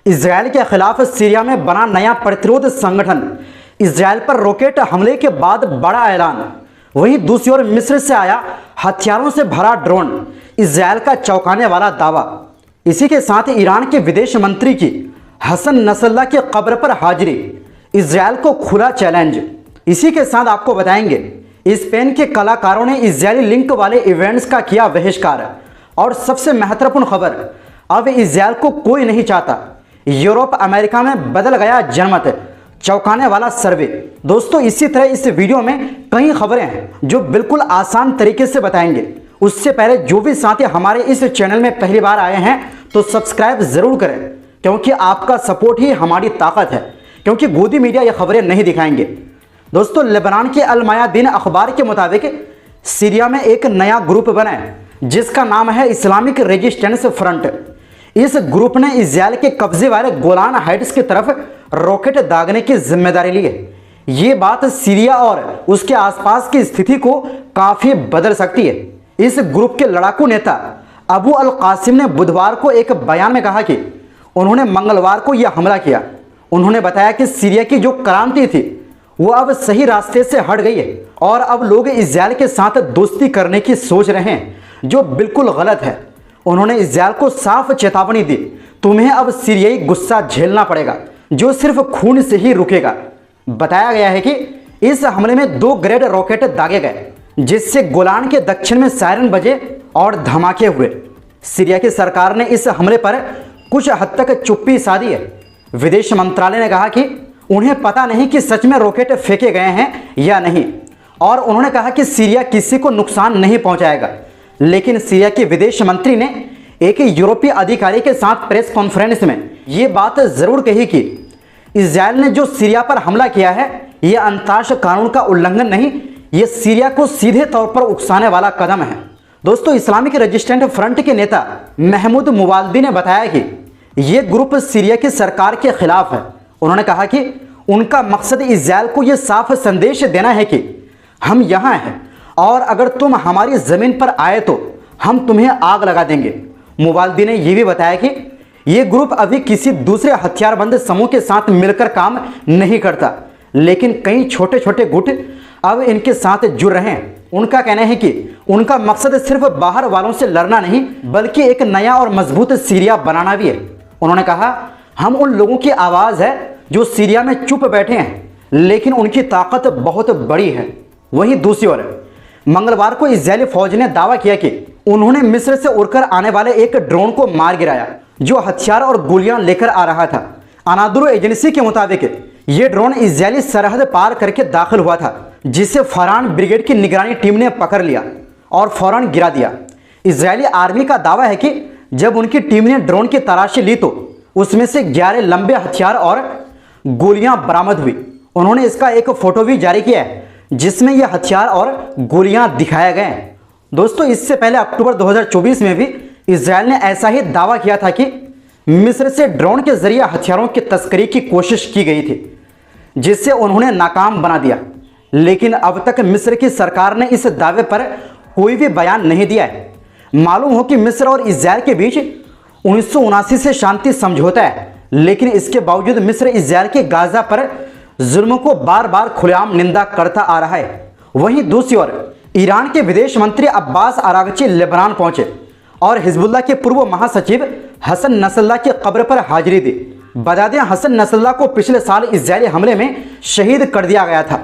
Israel के खिलाफ Syria में बना नया प्रतिरोध संगठन। इजरायल पर रॉकेट हमले के बाद बड़ा ऐलान। वहीं दूसरी ओर मिस्र से आया हथियारों से भरा ड्रोन, इजरायल का चौंकाने वाला दावा। इसी के साथ ईरान के विदेश मंत्री की हसन नसरल्लाह की कब्र पर हाजिरी, इजरायल को खुला चैलेंज। इसी के साथ आपको बताएंगे स्पेन के कलाकारों ने इजरायली लिंक वाले इवेंट्स का किया बहिष्कार। और सबसे महत्वपूर्ण खबर, अब इजरायल को कोई नहीं चाहता, यूरोप अमेरिका में बदल गया जनमत, चौंकाने वाला सर्वे। दोस्तों इसी तरह इस वीडियो में कई खबरें हैं जो बिल्कुल आसान तरीके से बताएंगे। उससे पहले जो भी साथी हमारे इस चैनल में पहली बार आए हैं तो सब्सक्राइब जरूर करें, क्योंकि आपका सपोर्ट ही हमारी ताकत है, क्योंकि गोदी मीडिया ये खबरें नहीं दिखाएंगे। दोस्तों लेबनान के अल मयादीन अखबार के मुताबिक सीरिया में एक नया ग्रुप बना है जिसका नाम है इस्लामिक रेजिस्टेंस फ्रंट। इस ग्रुप ने इजरायल के कब्जे वाले गोलान हाइट्स की तरफ रॉकेट दागने की जिम्मेदारी ली है। ये बात सीरिया और उसके आसपास की स्थिति को काफी बदल सकती है। इस ग्रुप के लड़ाकू नेता अबू अल कासिम ने बुधवार को एक बयान में कहा कि उन्होंने मंगलवार को यह हमला किया। उन्होंने बताया कि सीरिया की जो क्रांति थी वो अब सही रास्ते से हट गई है और अब लोग इजरायल के साथ दोस्ती करने की सोच रहे हैं, जो बिल्कुल गलत है। उन्होंने इजरायल को साफ चेतावनी दी, तुम्हें अब सीरियाई गुस्सा झेलना पड़ेगा जो सिर्फ खून से ही रुकेगा। बताया गया है कि इस हमले में 2 ग्रेड रॉकेट दागे गए, जिससे गोलान के दक्षिण में सायरन बजे और धमाके हुए। सीरिया की सरकार ने इस हमले पर कुछ हद तक चुप्पी साधी है। विदेश मंत्रालय ने कहा कि उन्हें पता नहीं कि सच में रॉकेट फेंके गए हैं या नहीं, और उन्होंने कहा कि सीरिया किसी को नुकसान नहीं पहुंचाएगा। लेकिन सीरिया के विदेश मंत्री ने एक यूरोपीय अधिकारी के साथ प्रेस कॉन्फ्रेंस में ये बात जरूर कही कि इजरायल ने जो सीरिया पर हमला किया है ये अंतर्राष्ट्रीय कानून का उल्लंघन नहीं, ये सीरिया को सीधे तौर पर उकसाने वाला कदम है। दोस्तों इस्लामिक रेजिस्टेंट फ्रंट के नेता महमूद मुवाल्दी ने बताया कि ये ग्रुप सीरिया की सरकार के खिलाफ है। उन्होंने कहा कि उनका मकसद इजरायल को यह साफ संदेश देना है कि हम यहाँ हैं और अगर तुम हमारी ज़मीन पर आए तो हम तुम्हें आग लगा देंगे। मुवाल्दी ने यह भी बताया कि यह ग्रुप अभी किसी दूसरे हथियारबंद समूह के साथ मिलकर काम नहीं करता, लेकिन कई छोटे छोटे गुट अब इनके साथ जुड़ रहे हैं। उनका कहना है कि उनका मकसद सिर्फ बाहर वालों से लड़ना नहीं, बल्कि एक नया और मजबूत सीरिया बनाना भी है। उन्होंने कहा, हम उन लोगों की आवाज़ है जो सीरिया में चुप बैठे हैं, लेकिन उनकी ताकत बहुत बड़ी है। वहीं दूसरी ओर मंगलवार को इजरायली फौज ने दावा किया कि उन्होंने मिस्र से उड़कर आने वाले एक ड्रोन को मार गिराया जो हथियार और गोलियां लेकर आ रहा था। अनादुलु एजेंसी के मुताबिक ये ड्रोन इजरायली सरहद पार करके दाखिल हुआ था, जिसे फरान ब्रिगेड की निगरानी टीम ने पकड़ लिया और फौरन गिरा दिया। इजरायली आर्मी का दावा है कि जब उनकी टीम ने ड्रोन की तलाशी ली तो उसमें से 11 लंबे हथियार और गोलियां बरामद हुई। उन्होंने इसका एक फोटो भी जारी किया है जिसमें यह हथियार और गोलियां दिखाए गए हैं। दोस्तों इससे पहले अक्टूबर 2024 में भी इजरायल ने ऐसा ही दावा किया था कि मिस्र से ड्रोन के जरिए हथियारों की तस्करी की कोशिश की गई थी, जिससे उन्होंने नाकाम बना दिया। लेकिन अब तक मिस्र की सरकार ने इस दावे पर कोई भी बयान नहीं दिया है। मालूम हो कि मिस्र और इजरायल के बीच 1979 से शांति समझौता है, लेकिन इसके बावजूद मिस्र इजरायल के गाजा पर जुल्म को बार बार खुलेआम निंदा करता आ रहा है। वहीं दूसरी ओर ईरान के विदेश मंत्री अब्बास अरागची लेबनान पहुंचे और हिजबुल्लाह के पूर्व महासचिव हसन नसरल्लाह की कब्र पर हाजिरी दी। बता दें, हसन नसरल्लाह को पिछले साल इजरायली हमले में शहीद कर दिया गया था।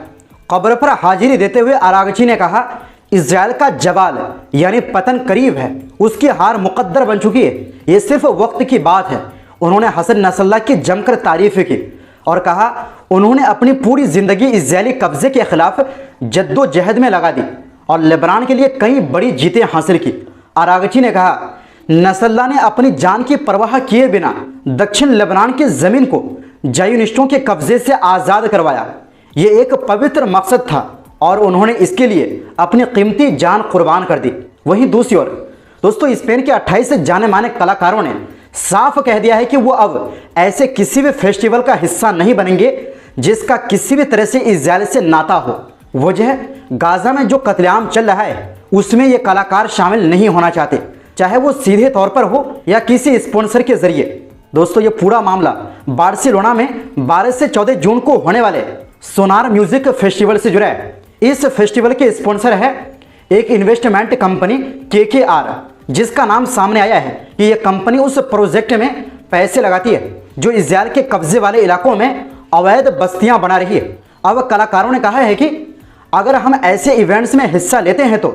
कब्र पर हाजिरी देते हुए अरागची ने कहा, इजरायल का जवाल यानी पतन करीब है, उसकी हार मुकद्दर बन चुकी है, ये सिर्फ वक्त की बात है। उन्होंने हसन नसरल्लाह की जमकर तारीफ की और कहा उन्होंने अपनी पूरी जिंदगी इजरायली कब्जे के खिलाफ जद्दोजहद में लगा दी और लेबनान के लिए कई बड़ी जीतें हासिल की। अरागची ने कहा, नसरल्लाह ने अपनी जान की परवाह किए बिना दक्षिण लेबनान की जमीन को ज़ायोनिस्टों के कब्जे से आज़ाद करवाया। ये एक पवित्र मकसद था और उन्होंने इसके लिए अपनी कीमती जान कुर्बान कर दी। वहीं दूसरी ओर दोस्तों स्पेन के 28 जाने माने कलाकारों ने साफ कह दिया है कि वो अब ऐसे किसी भी फेस्टिवल का हिस्सा नहीं बनेंगे जिसका किसी भी तरह से इजरायल से नाता हो। वजह गाजा में जो कत्लेआम चल रहा है उसमें ये कलाकार शामिल नहीं होना चाहते, चाहे वो सीधे तौर पर हो या किसी स्पॉन्सर के जरिए। दोस्तों ये पूरा मामला बार्सिलोना में 12 से 14 जून को होने वाले सोनार म्यूजिक फेस्टिवल से जुड़ा है। इस फेस्टिवल के स्पॉन्सर है एक इन्वेस्टमेंट कंपनी KKR, जिसका नाम सामने आया है कि यह कंपनी उस प्रोजेक्ट में पैसे लगाती है जो इजराइल के कब्जे वाले इलाकों में अवैध बस्तियां बना रही है। अब कलाकारों ने कहा है कि अगर हम ऐसे इवेंट्स में हिस्सा लेते हैं तो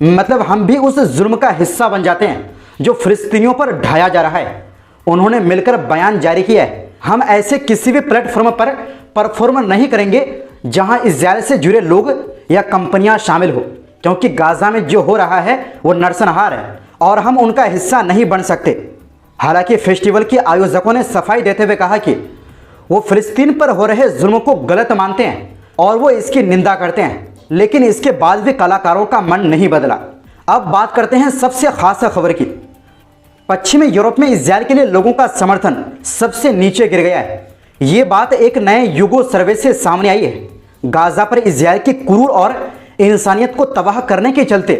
मतलब हम भी उस जुल्म का हिस्सा बन जाते हैं जो फिलिस्तीनियों पर ढाया जा रहा है। उन्होंने मिलकर बयान जारी किया है, हम ऐसे किसी भी प्लेटफॉर्म पर परफॉर्म नहीं करेंगे जहां इजराइल से जुड़े लोग या कंपनियां शामिल हो, क्योंकि गाजा में जो हो रहा है वो नरसंहार है और हम उनका हिस्सा नहीं बन सकते। हालांकि फेस्टिवल के आयोजकों ने सफाई देते हुए कहा कि वो फिलिस्तीन पर हो रहे जुल्म को गलत मानते हैं और वो इसकी निंदा करते हैं, लेकिन इसके बाद भी कलाकारों का मन नहीं बदला। अब बात करते हैं सबसे खास खबर की। पश्चिमी यूरोप में इजराइल के लिए लोगों का समर्थन सबसे नीचे गिर गया है। ये बात एक नए युगो सर्वे से सामने आई है। गाजा पर इजराइल की क्रूर और इंसानियत को तबाह करने के चलते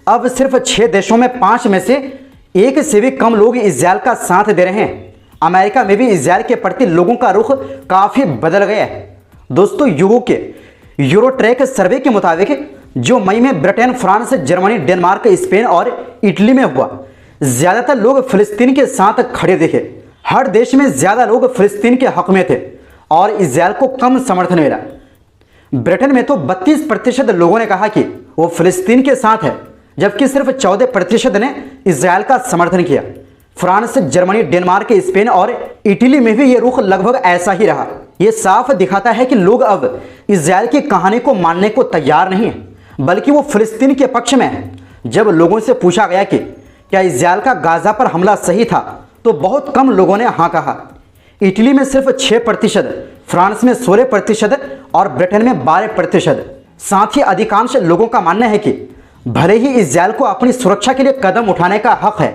अब सिर्फ 6 देशों में 5 में से 1 से भी कम लोग इजराइल का साथ दे रहे हैं। अमेरिका में भी इजराइल के प्रति लोगों का रुख काफ़ी बदल गया है। दोस्तों युगो के यूरोट्रैक सर्वे के मुताबिक जो मई में Britain, France, Germany, Denmark, Spain और इटली में हुआ, ज़्यादातर लोग फिलिस्तीन के साथ खड़े दिखे। हर देश में ज़्यादा लोग फिलिस्तीन के हक में थे और इजराइल को कम समर्थन मिला। ब्रिटेन में तो 32% लोगों ने कहा कि वो फिलिस्तीन के साथ है, जबकि सिर्फ 14% ने इजराइल का समर्थन किया। फ्रांस, जर्मनी, डेनमार्क, स्पेन और इटली में भी ये रुख लगभग ऐसा ही रहा। ये साफ दिखाता है कि लोग अब इजराइल की कहानी को मानने को तैयार नहीं है, बल्कि वो फिलिस्तीन के पक्ष में है। जब लोगों से पूछा गया कि क्या इजराइल का गाजा पर हमला सही था, तो बहुत कम लोगों ने हाँ कहा। इटली में सिर्फ 6%, फ्रांस में 16% और ब्रिटेन में 12%। साथ ही अधिकांश लोगों का मानना है कि भले ही इजराइल को अपनी सुरक्षा के लिए कदम उठाने का हक है,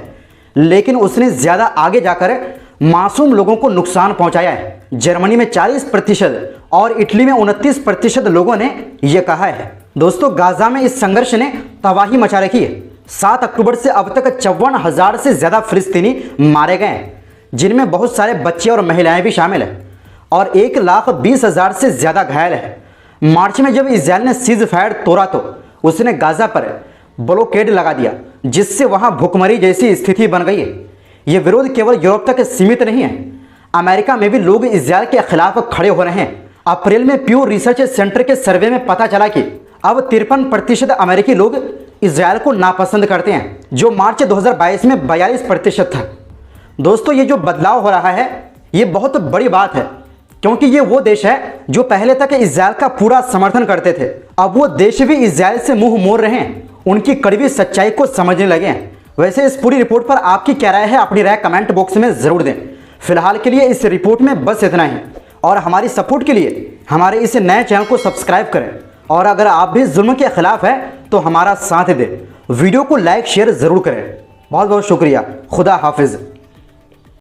लेकिन उसने ज़्यादा आगे जाकर मासूम लोगों को नुकसान पहुंचाया है। जर्मनी में 40% और इटली में 29% लोगों ने यह कहा है। दोस्तों गाजा में इस संघर्ष ने तबाही मचा रखी है। 7 अक्टूबर से अब तक 54,000 से ज़्यादा फिलिस्तीनी मारे गए हैं, जिनमें बहुत सारे बच्चे और महिलाएं भी शामिल हैं और 1,20,000 से ज़्यादा घायल है। मार्च में जब इजराइल ने सीज फायर तोड़ा तो उसने गाजा पर ब्लॉकेड लगा दिया, जिससे वहां भुखमरी जैसी स्थिति बन गई है। यह विरोध केवल यूरोप तक सीमित नहीं है, अमेरिका में भी लोग इजराइल के खिलाफ खड़े हो रहे हैं। अप्रैल में प्यू रिसर्च सेंटर के सर्वे में पता चला कि अब 53% अमेरिकी लोग इजराइल को नापसंद करते हैं, जो मार्च 2022 में 42% था। दोस्तों ये जो बदलाव हो रहा है ये बहुत बड़ी बात है, क्योंकि ये वो देश है जो पहले तक इजराइल का पूरा समर्थन करते थे। अब वो देश भी इजराइल से मुंह मोड़ रहे हैं, उनकी कड़वी सच्चाई को समझने लगे हैं। वैसे इस पूरी रिपोर्ट पर आपकी क्या राय है, अपनी राय कमेंट बॉक्स में ज़रूर दें। फिलहाल के लिए इस रिपोर्ट में बस इतना ही, और हमारी सपोर्ट के लिए हमारे इस नए चैनल को सब्सक्राइब करें, और अगर आप भी जुल्म के खिलाफ हैं तो हमारा साथ दें। वीडियो को लाइक शेयर ज़रूर करें। बहुत बहुत शुक्रिया। खुदा हाफिज़।